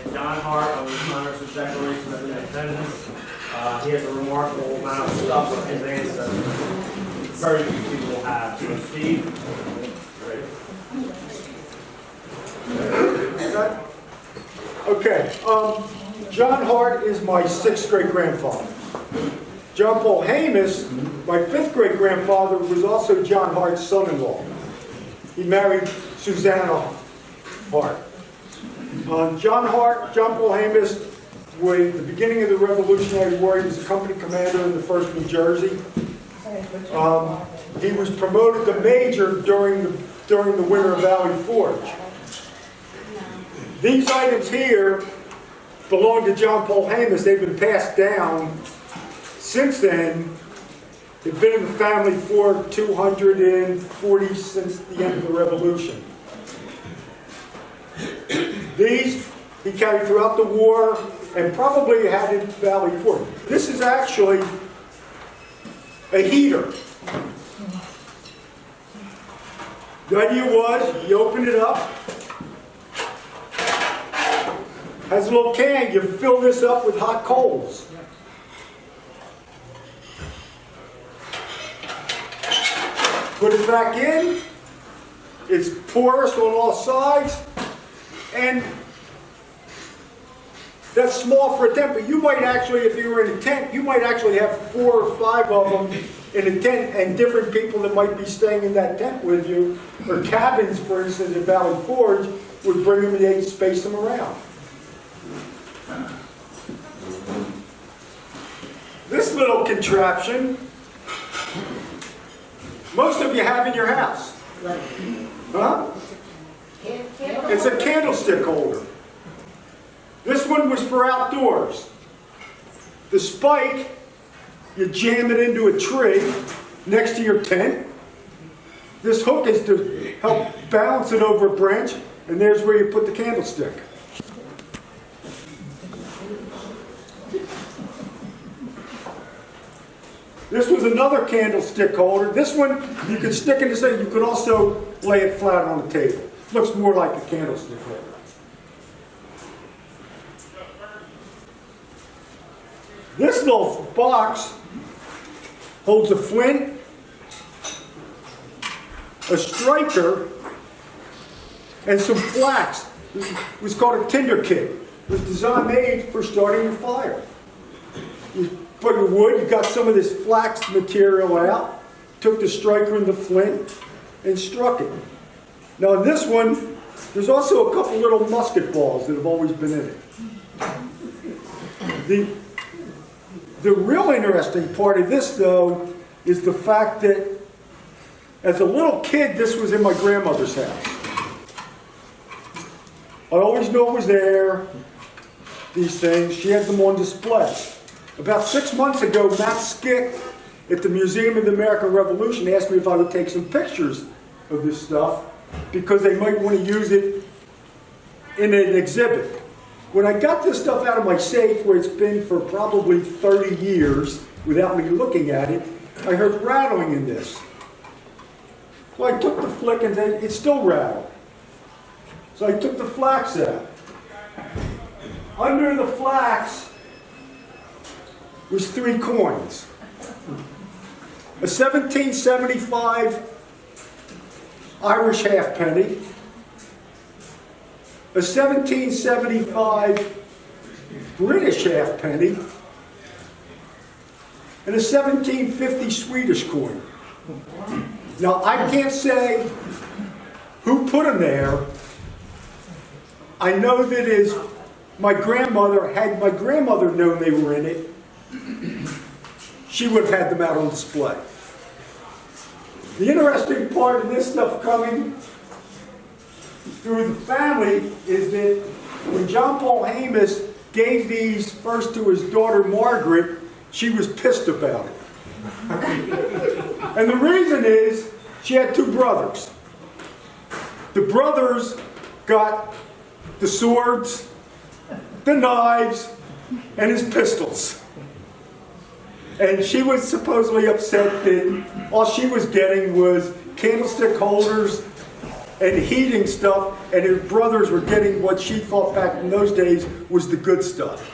is John Hart of the Congress Declaration of Independence. He has a remarkable amount of stuff of his ancestors. Very few people have. So Steve, ready? Okay, John Hart is my 6th great-grandfather. John Polhemous, my 5th great-grandfather, was also John Hart's son-in-law. He married Susanna Hart. John Polhemous, at the beginning of the Revolutionary War, he was a company commander in the 1st New Jersey. He was promoted to major during the Winter Valley Forge. These items here belong to John Polhemous. They've been passed down since then. They've been in the family for 240 since the end of the Revolution. These he carried throughout the war and probably had in Valley Forge. This is actually a heater. The idea was, you open it up, has a little can, you fill this up with hot coals. Put it back in, it's porous on all sides, and that's small for a tent, but you might actually, if you were in a tent, you might actually have 4 or 5 of them in a tent, and different people that might be staying in that tent with you, or cabins, for instance, in Valley Forge, would bring them and they'd space them around. This little contraption, most of you have in your house. Huh? It's a candlestick holder. This one was for outdoors. The spike, you jam it into a tree next to your tent. This hook is to help balance it over a branch, and there's where you put the candlestick. This was another candlestick holder. This one you could stick in the center. You could also lay it flat on the table. Looks more like a candlestick holder. This little box holds a flint, a striker, and some flax. It was called a tinder kit. It was made for starting a fire. You put your wood, you got some of this flax material out, took the striker and the flint, and struck it. Now in this one, there's also a couple little musket balls that have always been in it. The real interesting part of this, though, is the fact that as a little kid, this was in my grandmother's house. I always knew it was there, these things. She had them on display. About 6 months ago, Matt Skick at the Museum of the American Revolution asked me if I would take some pictures of this stuff because they might want to use it in an exhibit. When I got this stuff out of my safe, where it's been for probably 30 years without me looking at it, I heard rattling in this. So I took the flick and it still rattled. So I took the flax out. Under the flax was 3 coins. A 1775 Irish halfpenny, a 1775 British halfpenny, and a 1750 Swedish coin. Now, I can't say who put them there. I know that my grandmother, had my grandmother known they were in it, she would have had them out on display. The interesting part of this stuff coming through the family is that when John Polhemous gave these first to his daughter Margaret, she was pissed about it. And the reason is she had 2 brothers. The brothers got the swords, the knives, and his pistols. And she was supposedly upset that all she was getting was candlestick holders and heating stuff, and his brothers were getting what she thought back in those days was the good stuff.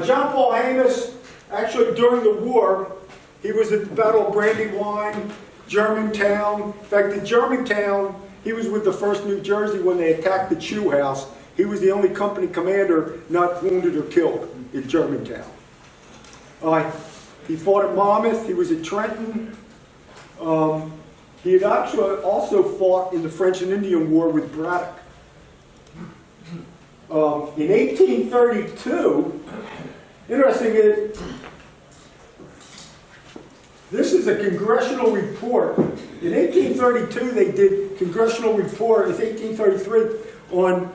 John Polhemous, actually during the war, he was at the Battle of Brandywine, Germantown. In fact, at Germantown, he was with the 1st New Jersey when they attacked the Chew House. He was the only company commander not wounded or killed in Germantown. He fought at Monmouth. He was at Trenton. He had actually also fought in the French and Indian War with Braddock. In 1832, interesting is, this is a congressional report. In 1832, they did congressional report, it's 1833, on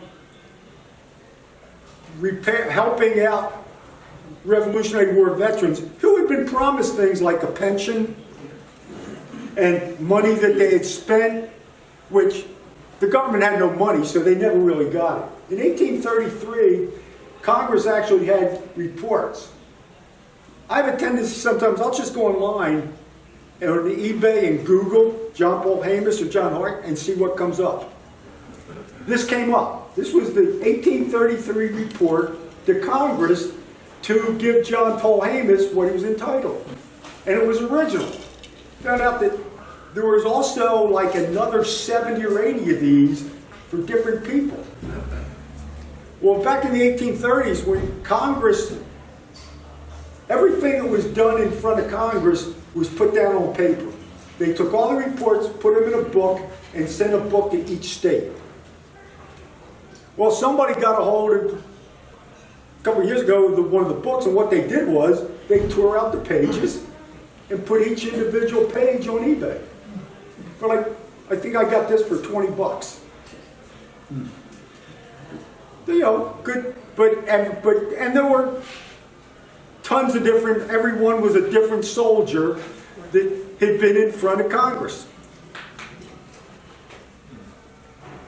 helping out Revolutionary War veterans who had been promised things like a pension and money that they had spent, which the government had no money, so they never really got it. In 1833, Congress actually had reports. I have a tendency sometimes, I'll just go online and on eBay and Google John Polhemous or John Hart and see what comes up. This came up. This was the 1833 report to Congress to give John Polhemous what he was entitled. And it was original. Found out that there was also like another 70 or 80 of these for different people. Well, back in the 1830s, when Congress, everything that was done in front of Congress was put down on paper. They took all the reports, put them in a book, and sent a book to each state. Well, somebody got a hold of, a couple of years ago, one of the books, and what they did was they tore out the pages and put each individual page on eBay. For like, I think I got this for 20 bucks. You know, good, and there were tons of different, everyone was a different soldier that had been in front of Congress.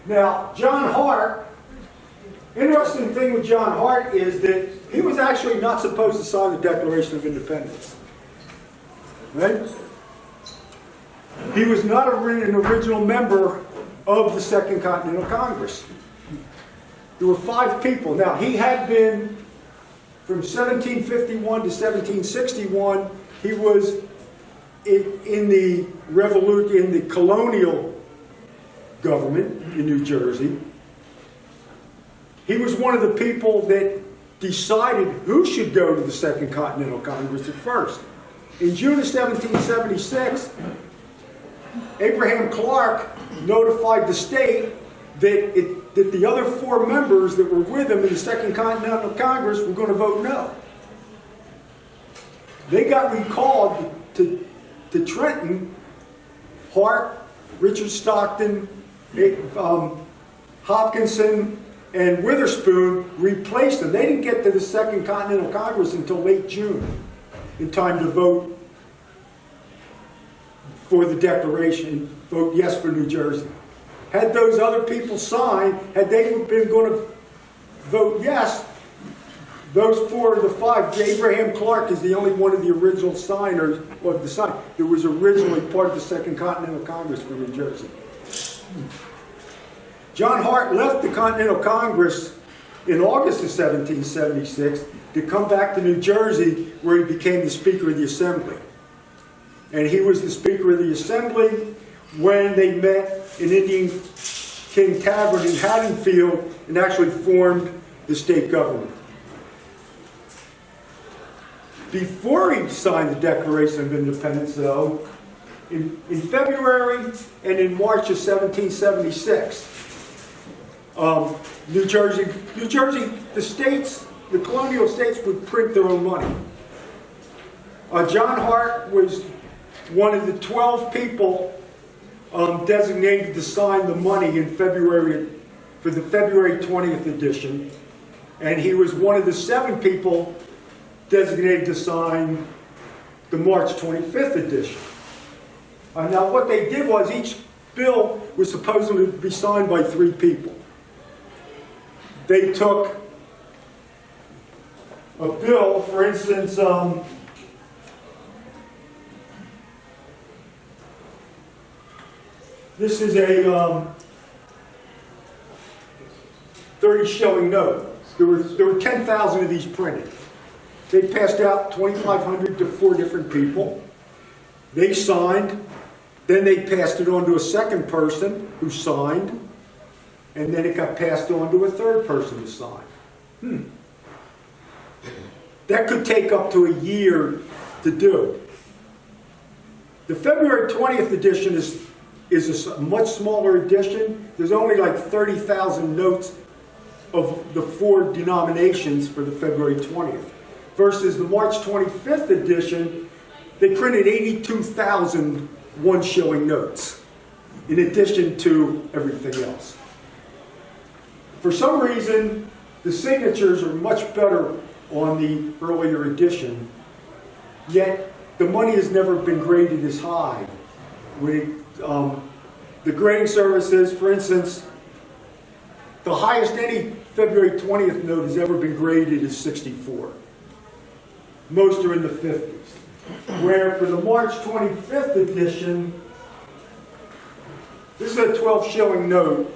Now, John Hart, interesting thing with John Hart is that he was actually not supposed to sign the Declaration of Independence. Right? He was not an original member of the Second Continental Congress. There were 5 people. Now, he had been, from 1751 to 1761, he was in the revolution, in the colonial government in New Jersey. He was one of the people that decided who should go to the Second Continental Congress at first. In June of 1776, Abraham Clark notified the state that the other 4 members that were with him in the Second Continental Congress were going to vote no. They got recalled to Trenton. Hart, Richard Stockton, Hopkinson, and Witherspoon replaced them. They didn't get to the Second Continental Congress until late June, in time to vote for the Declaration, vote yes for New Jersey. Had those other people signed, had they been going to vote yes, those 4 of the 5, Abraham Clark is the only one of the original signers of the sign that was originally part of the Second Continental Congress for New Jersey. John Hart left the Continental Congress in August of 1776 to come back to New Jersey, where he became the Speaker of the Assembly. And he was the Speaker of the Assembly when they met in Indian King Tavern in Haddonfield and actually formed the state government. Before he signed the Declaration of Independence, though, in February and in March of 1776, New Jersey, the states, the colonial states would print their own money. John Hart was one of the 12 people designated to sign the money in February, for the February 20th edition, and he was one of the 7 people designated to sign the March 25th edition. Now what they did was each bill was supposed to be signed by 3 people. They took a bill, for instance, This is a 30 shilling note. There were 10,000 of these printed. They passed out 2,500 to 4 different people. They signed. Then they passed it on to a second person who signed. And then it got passed on to a third person to sign. That could take up to a year to do. The February 20th edition is a much smaller edition. There's only like 30,000 notes of the 4 denominations for the February 20th. Versus the March 25th edition, they printed 82,000 1-shilling notes, in addition to everything else. For some reason, the signatures are much better on the earlier edition, yet the money has never been graded as high. The grading services, for instance, the highest any February 20th note has ever been graded is 64. Most are in the 50s. Where for the March 25th edition, this is a 12-shilling note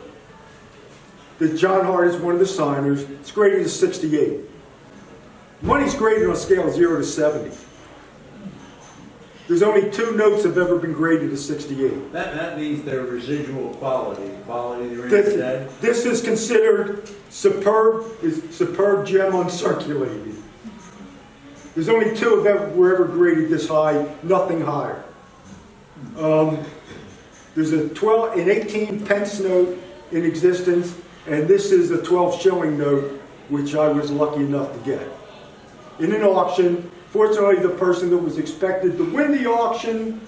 that John Hart is one of the signers. It's graded as 68. Money's graded on a scale of 0 to 70. There's only 2 notes that have ever been graded as 68. That means their residual quality. Quality they're in. This is considered superb gem uncirculated. There's only 2 that were ever graded this high, nothing higher. There's an 18 pence note in existence, and this is a 12-shilling note, which I was lucky enough to get. In an auction, fortunately the person that was expected to win the auction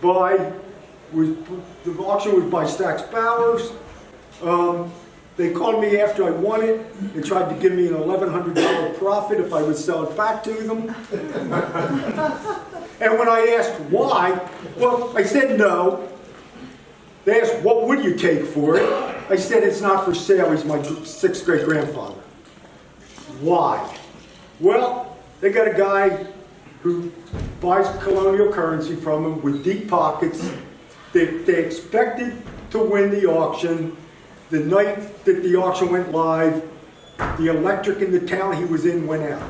was by Stax Bowers. They called me after I won it and tried to give me an $1,100 profit if I would sell it back to them. And when I asked why, well, I said no. They asked, what would you take for it? I said, it's not for sale. He's my 6th great-grandfather. Why? Well, they got a guy who buys colonial currency from him with deep pockets. They expected to win the auction. The night that the auction went live, the electric in the town he was in went out.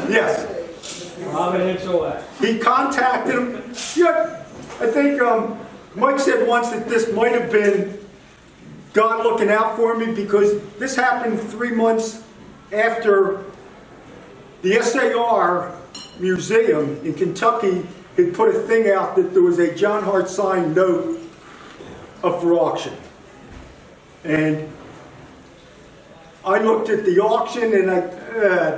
Yes. He contacted him. Yeah, I think Mike said once that this might have been God looking out for me, because this happened 3 months after the SAR Museum in Kentucky had put a thing out that there was a John Hart signed note up for auction. And I looked at the auction and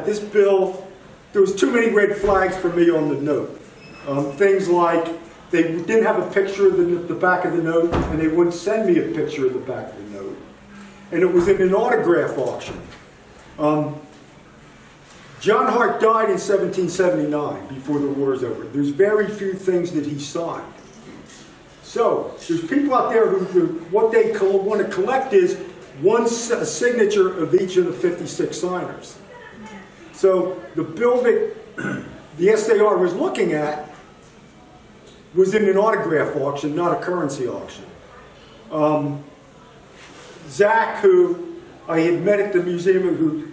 this bill, there was too many red flags for me on the note. Things like they didn't have a picture of the back of the note, and they wouldn't send me a picture of the back of the note. And it was in an autograph auction. John Hart died in 1779, before the war is over. There's very few things that he signed. So, there's people out there who what they want to collect is a signature of each of the 56 signers. So, the bill that the SAR was looking at was in an autograph auction, not a currency auction. Zach, who I had met at the museum, who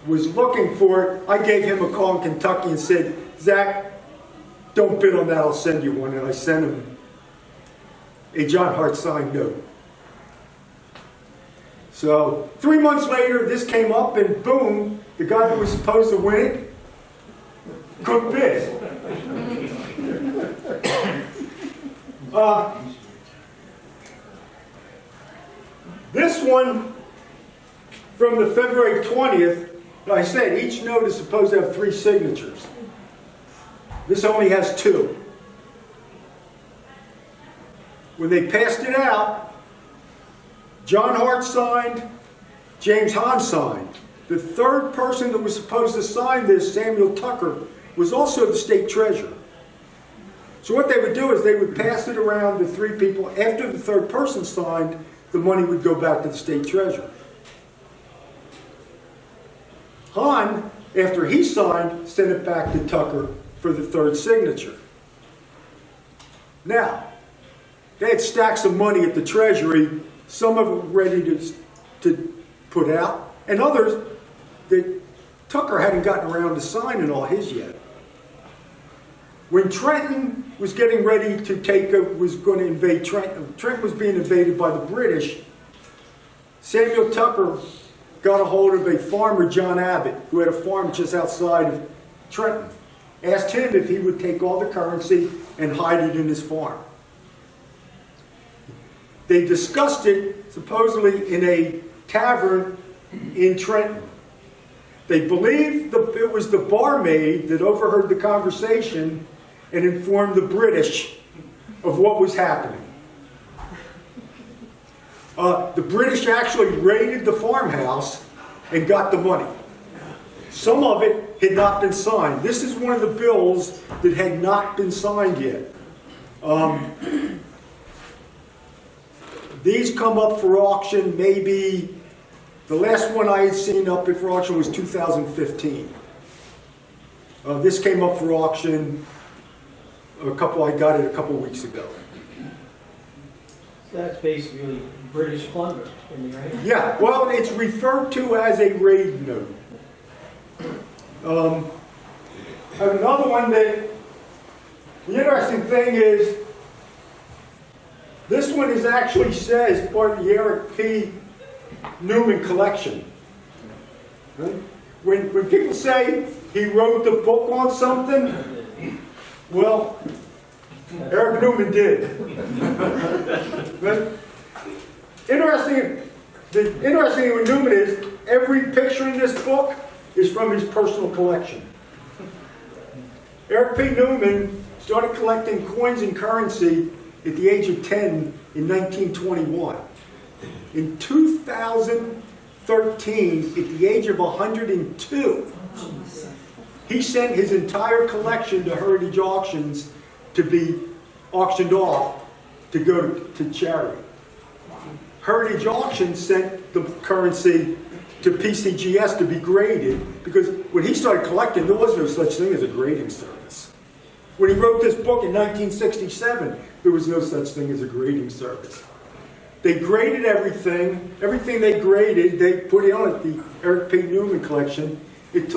was looking for it, I gave him a call in Kentucky and said, Zach, don't bid on that, I'll send you one. And I sent him a John Hart signed note. So 3 months later, this came up, and boom, the guy that was supposed to win it couldn't bid. This one from the February 20th, I said each note is supposed to have 3 signatures. This only has 2. When they passed it out, John Hart signed, James Hahn signed. The 3rd person that was supposed to sign this, Samuel Tucker, was also the state treasurer. So what they would do is they would pass it around to 3 people. After the 3rd person signed, the money would go back to the state treasurer. Hahn, after he signed, sent it back to Tucker for the third signature. Now, they had stacks of money at the Treasury, some of it ready to put out, and others that Tucker hadn't gotten around to signing all his yet. When Trenton was getting ready to was going to invade Trenton, Trenton was being invaded by the British, Samuel Tucker got a hold of a farmer, John Abbott, who had a farm just outside of Trenton. Asked him if he would take all the currency and hide it in his farm. They discussed it supposedly in a tavern in Trenton. They believed it was the barmaid that overheard the conversation and informed the British of what was happening. The British actually raided the farmhouse and got the money. Some of it had not been signed. This is one of the bills that had not been signed yet. These come up for auction maybe, the last one I had seen up for auction was 2015. This came up for auction, I got it a couple weeks ago. So that's basically British plunder, right? Yeah, well, it's referred to as a raid note. I have another one that, the interesting thing is, this one is actually says part of the Eric P. Newman collection. Right? When people say he wrote the book on something, well, Eric Newman did. But the interesting thing with Newman is every picture in this book is from his personal collection. Eric P. Newman started collecting coins and currency at the age of 10 in 1921. In 2013, at the age of 102, he sent his entire collection to Heritage Auctions to be auctioned off to go to charity. Heritage Auctions sent the currency to PCGS to be graded, because when he started collecting, there was no such thing as a grading service. When he wrote this book in 1967, there was no such thing as a grading service. They graded everything. Everything they graded, they put it on at the Eric P. Newman collection. It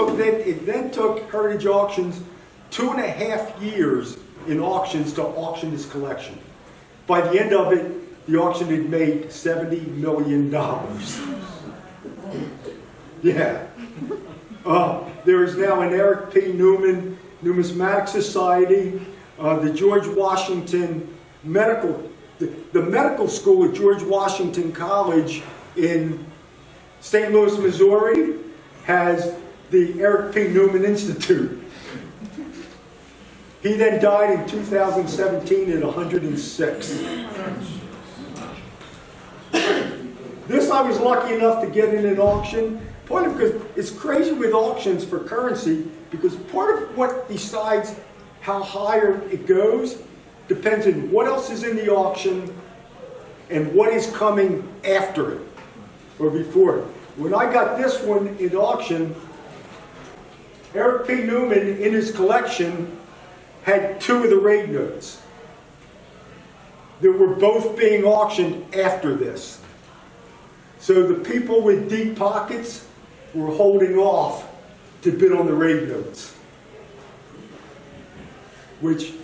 then took Heritage Auctions 2.5 years in auctions to auction this collection. By the end of it, the auction had made $70 million. Yeah. There is now an Eric P. Newman Numismatic Society, the George Washington Medical, the medical school at George Washington College in St. Louis, Missouri, has the Eric P. Newman Institute. He then died in 2017 at 106. This I was lucky enough to get in an auction, partly because it's crazy with auctions for currency, because part of what decides how higher it goes depends on what else is in the auction and what is coming after it or before it. When I got this one in auction, Eric P. Newman in his collection had 2 of the raid notes that were both being auctioned after this. So the people with deep pockets were holding off to bid on the raid notes, which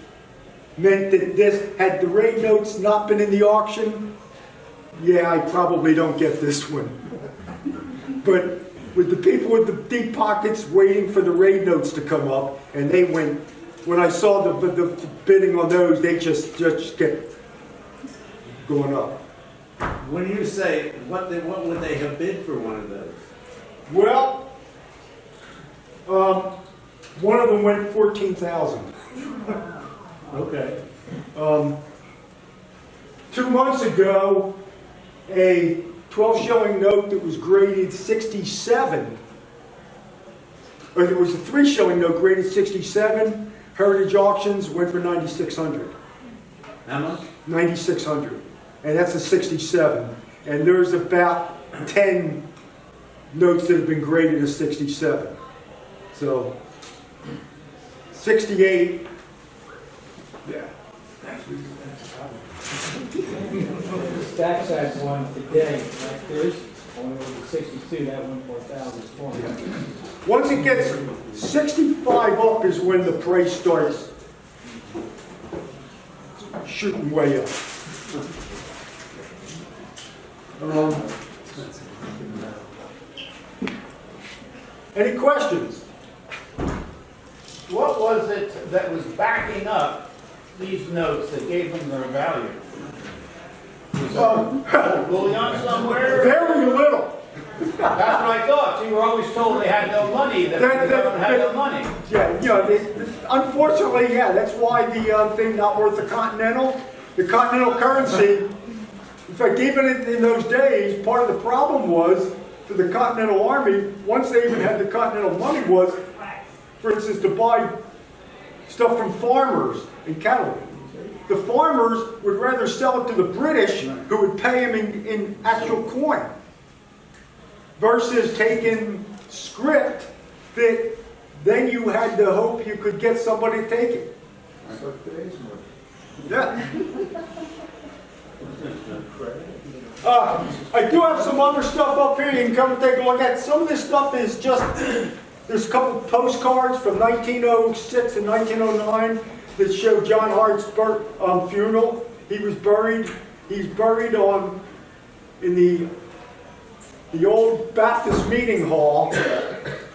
meant that this, had the raid notes not been in the auction, yeah, I probably don't get this one. But with the people with the deep pockets waiting for the raid notes to come up, and they went, when I saw the bidding on those, they just kept going up. When you say, what would they have bid for one of those? Well, one of them went $14,000. Okay. 2 months ago, a 12-shilling note that was graded 67, or there was a 3-shilling note graded 67, Heritage Auctions went for $9,600. How much? $9,600, and that's a 67. And there's about 10 notes that have been graded as 67. So 68. Stacks had one today, like this, only was 62, that one for 1,020. Once it gets 65 up is when the price starts shooting way up. Any questions? What was it that was backing up these notes that gave them their value? Was there bullion somewhere? Very little. That's what I thought. You were always told they had no money, that the government had no money. Yeah, you know, unfortunately, yeah, that's why the thing not worth the Continental. The Continental currency, in fact, even in those days, part of the problem was for the Continental Army, once they even had the Continental money, was, for instance, to buy stuff from farmers and cattle. The farmers would rather sell it to the British, who would pay them in actual coin, versus taking script that then you had to hope you could get somebody to take it. Yeah. I do have some other stuff up here you can come and take a look at. Some of this stuff is just, there's a couple postcards from 1906 and 1909 that show John Hart's funeral. He's buried in the old Baptist meeting hall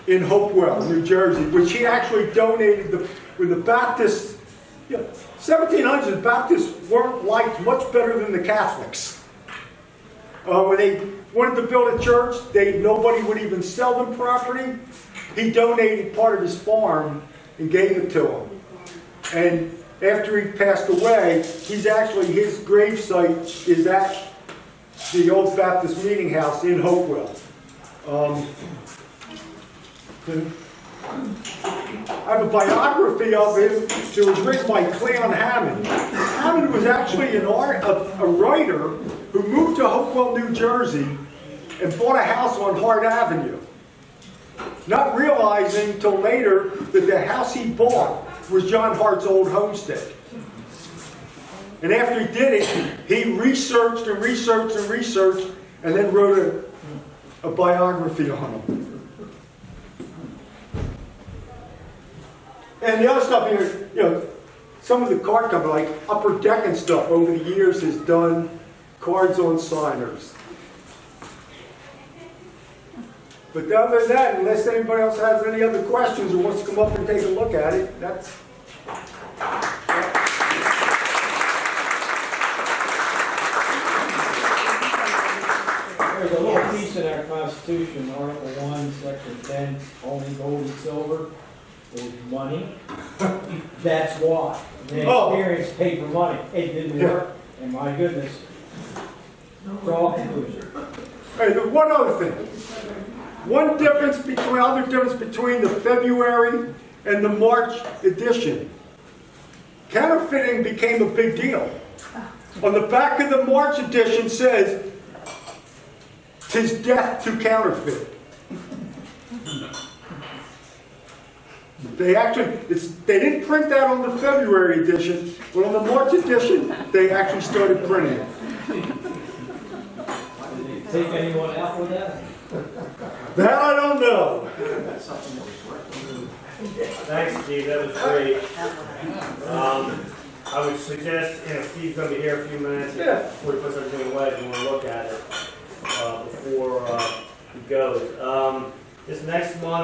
in Hopewell, New Jersey, which he actually donated when the Baptists, 1700s Baptists weren't liked much better than the Catholics. When they wanted to build a church, nobody would even sell them property. He donated part of his farm and gave it to them. And after he passed away, his gravesite is at the old Baptist meeting house in Hopewell. I have a biography of him that was written by Cleon Hammond. Hammond was actually a writer who moved to Hopewell, New Jersey, and bought a house on Hart Avenue, not realizing until later that the house he bought was John Hart's old homestead. And after he did it, he researched and researched and researched, and then wrote a biography on him. And the other stuff here, some of the card company, like Upper Deck and stuff, over the years has done cards on signers. But other than that, unless anybody else has any other questions or wants to come up and take a look at it, that's... There's a little piece in our Constitution, Article 1, Section 10, only gold and silver is money. That's why. They experienced paper money. It didn't work, and my goodness. Draw a conclusion. Hey, one other thing. Other difference between the February and the March edition. Counterfeiting became a big deal. On the back of the March edition says, "'Tis death to counterfeit." They didn't print that on the February edition, but on the March edition, they actually started printing it. Take anyone out with that? That I don't know. Thanks, Steve, that was great. I would suggest, Steve's gonna be here in a few minutes. Before he puts everything away, if you wanna look at it, before he goes. This next month,